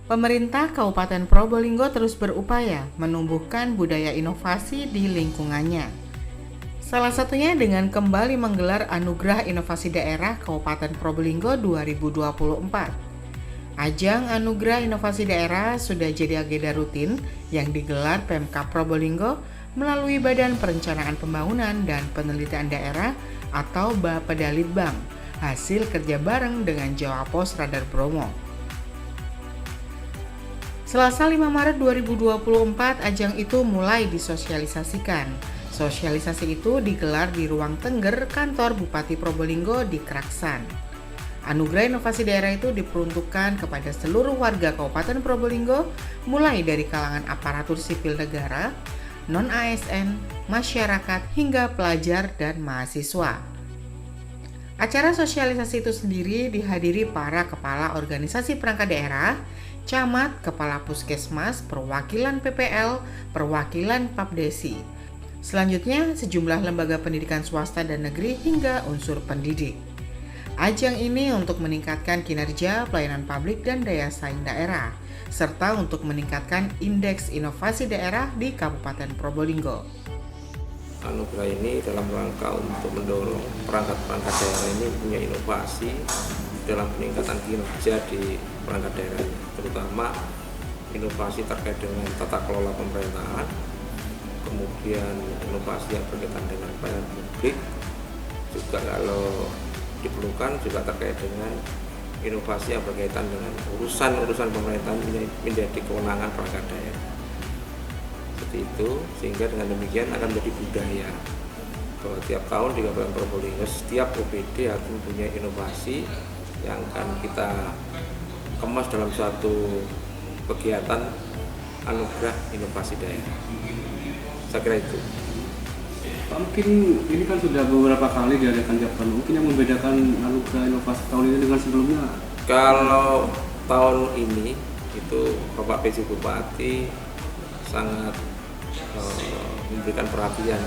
Pemerintah Kabupaten Probolinggo terus berupaya menumbuhkan budaya inovasi di lingkungannya. Salah satunya dengan kembali menggelar Anugerah Inovasi Daerah Kabupaten Probolinggo 2024. Ajang Anugerah Inovasi Daerah sudah jadi agenda rutin yang digelar Pemkab Probolinggo melalui Badan Perencanaan Pembangunan dan Penelitian Daerah atau Bapedalitbang, hasil kerja bareng dengan Jawa Pos Radar Bromo. Selasa 5 Maret 2024, ajang itu mulai disosialisasikan. Sosialisasi itu digelar di Ruang Tengger Kantor Bupati Probolinggo di Kraksan. Anugerah Inovasi Daerah itu diperuntukkan kepada seluruh warga Kabupaten Probolinggo, mulai dari kalangan aparatur sipil negara, non-ASN, masyarakat, hingga pelajar dan mahasiswa. Acara sosialisasi itu sendiri dihadiri para kepala organisasi perangkat daerah, camat, kepala puskesmas, perwakilan PPL, perwakilan Papdesi. Selanjutnya, sejumlah lembaga pendidikan swasta dan negeri hingga unsur pendidik. Ajang ini untuk meningkatkan kinerja pelayanan publik dan daya saing daerah, serta untuk meningkatkan indeks inovasi daerah di Kabupaten Probolinggo. Anugerah ini dalam rangka untuk mendorong perangkat-perangkat daerah ini punya inovasi dalam peningkatan kinerja di perangkat daerah, terutama inovasi terkait dengan tata kelola pemerintahan, kemudian inovasi yang berkaitan dengan pelayanan publik, juga kalau diperlukan juga terkait dengan inovasi yang berkaitan dengan urusan pemerintahan menjadi kewenangan perangkat daerah. Seperti itu, sehingga dengan demikian akan menjadi budaya bahwa tiap tahun di Kabupaten Probolinggo setiap OPD akan punya inovasi yang akan kita kemas dalam suatu kegiatan anugerah inovasi daerah. Saya kira itu. Pak, mungkin ini kan sudah beberapa kali diadakan tiap tahun. Mungkin yang membedakan anugerah inovasi tahun ini dengan sebelumnya? Kalau tahun ini itu Bapak PJ Bupati sangat memberikan perhatian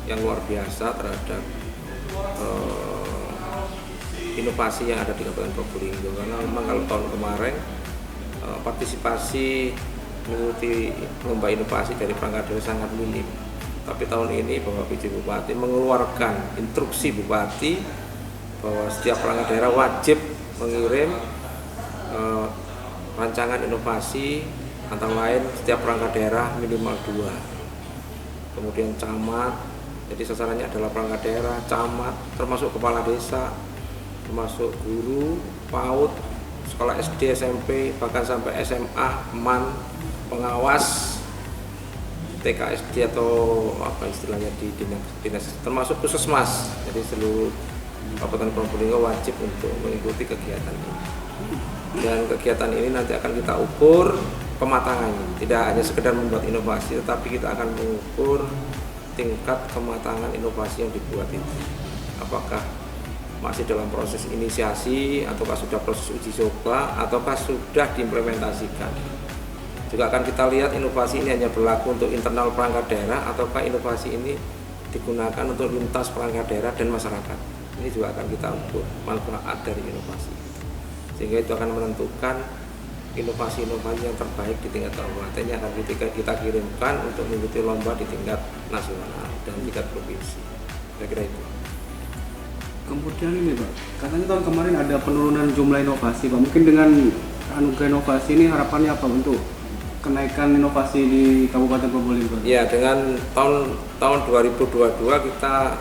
yang luar biasa terhadap inovasi yang ada di Kabupaten Probolinggo, karena memang kalau tahun kemarin partisipasi mengikuti lomba inovasi dari perangkat daerah sangat minim, tapi tahun ini Bapak PJ Bupati mengeluarkan instruksi Bupati bahwa setiap perangkat daerah wajib mengirim rancangan inovasi, antara lain setiap perangkat daerah minimal 2. Kemudian camat, jadi sasarannya adalah perangkat daerah, camat, termasuk kepala desa, termasuk guru, PAUD, sekolah SD, SMP, bahkan sampai SMA, MAN, pengawas, TKSD atau apa istilahnya di dinas, termasuk puskesmas. Jadi seluruh Kabupaten Probolinggo wajib untuk mengikuti kegiatan ini. Dan kegiatan ini nanti akan kita ukur kematangannya. Tidak hanya sekedar membuat inovasi, tetapi kita akan mengukur tingkat kematangan inovasi yang dibuat itu. Apakah masih dalam proses inisiasi, ataukah sudah proses uji coba, ataukah sudah diimplementasikan. Juga akan kita lihat inovasi ini hanya berlaku untuk internal perangkat daerah, ataukah inovasi ini digunakan untuk lintas perangkat daerah dan masyarakat. Ini juga akan kita ukur manfaat dari inovasi. Sehingga itu akan menentukan inovasi-inovasi yang terbaik di tingkat kabupaten yang akan kita kirimkan untuk mengikuti lomba di tingkat nasional dan tingkat provinsi. Saya kira itu. Kemudian ini Pak, katanya tahun kemarin ada penurunan jumlah inovasi Pak. Mungkin dengan anugerah inovasi ini harapannya apa untuk kenaikan inovasi di Kabupaten Probolinggo? Ya, dengan tahun 2022 kita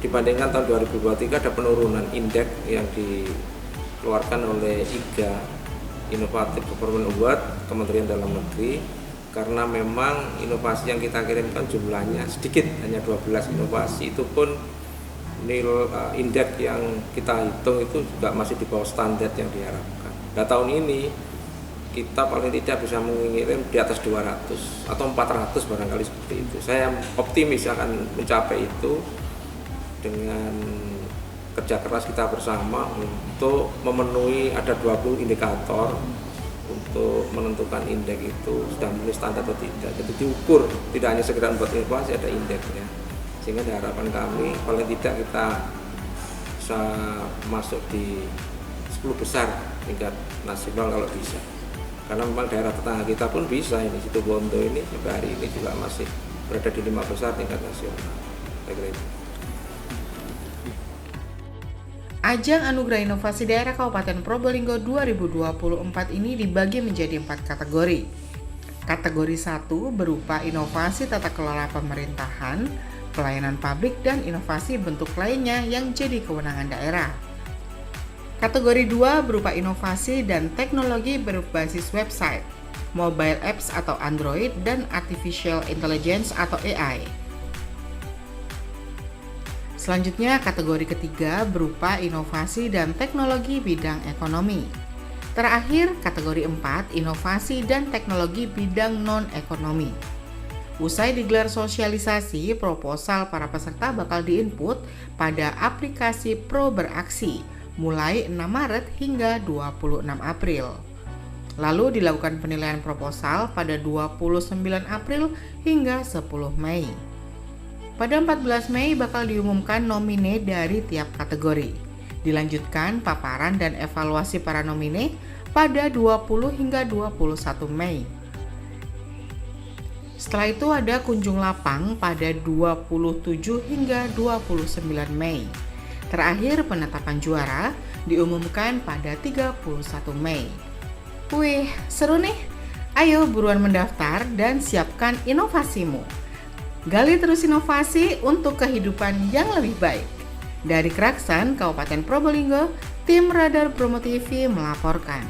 dibandingkan tahun 2023 ada penurunan indeks yang dikeluarkan oleh IGA, Inovatif Government Award, Kementerian Dalam Negeri, karena memang inovasi yang kita kirimkan jumlahnya sedikit, hanya 12 inovasi. Itu pun indeks yang kita hitung itu juga masih di bawah standar yang diharapkan. Nah, tahun ini kita paling tidak bisa mengirim di atas 200 atau 400 barangkali seperti itu. Saya optimis akan mencapai itu dengan kerja keras kita bersama untuk memenuhi ada 20 indikator untuk menentukan indeks itu sudah memenuhi standar atau tidak. Jadi diukur, tidak hanya sekedar buat inovasi, ada indeksnya. Sehingga harapan kami paling tidak kita bisa masuk di 10 besar tingkat nasional kalau bisa. Karena memang daerah tetangga kita pun bisa, ini Situbondo ini sampai hari ini juga masih berada di 5 besar tingkat nasional. Saya kira itu. Ajang Anugerah Inovasi Daerah Kabupaten Probolinggo 2024 ini dibagi menjadi 4 kategori. Kategori 1 berupa inovasi tata kelola pemerintahan, pelayanan publik, dan inovasi bentuk lainnya yang jadi kewenangan daerah. Kategori 2 berupa inovasi dan teknologi berbasis website, mobile apps atau Android, dan artificial intelligence atau AI. Selanjutnya, kategori ketiga berupa inovasi dan teknologi bidang ekonomi. Terakhir, kategori 4, inovasi dan teknologi bidang non-ekonomi. Usai digelar sosialisasi, proposal para peserta bakal diinput pada aplikasi Pro Beraksi mulai 6 Maret hingga 26 April. Lalu dilakukan penilaian proposal pada 29 April hingga 10 Mei. Pada 14 Mei bakal diumumkan nomine dari tiap kategori. Dilanjutkan paparan dan evaluasi para nomine pada 20 hingga 21 Mei. Setelah itu ada kunjung lapang pada 27 hingga 29 Mei. Terakhir penetapan juara diumumkan pada 31 Mei. Wih, seru nih. Ayo buruan mendaftar dan siapkan inovasimu. Gali terus inovasi untuk kehidupan yang lebih baik. Dari Kraksan, Kabupaten Probolinggo, tim Radar Promo TV melaporkan.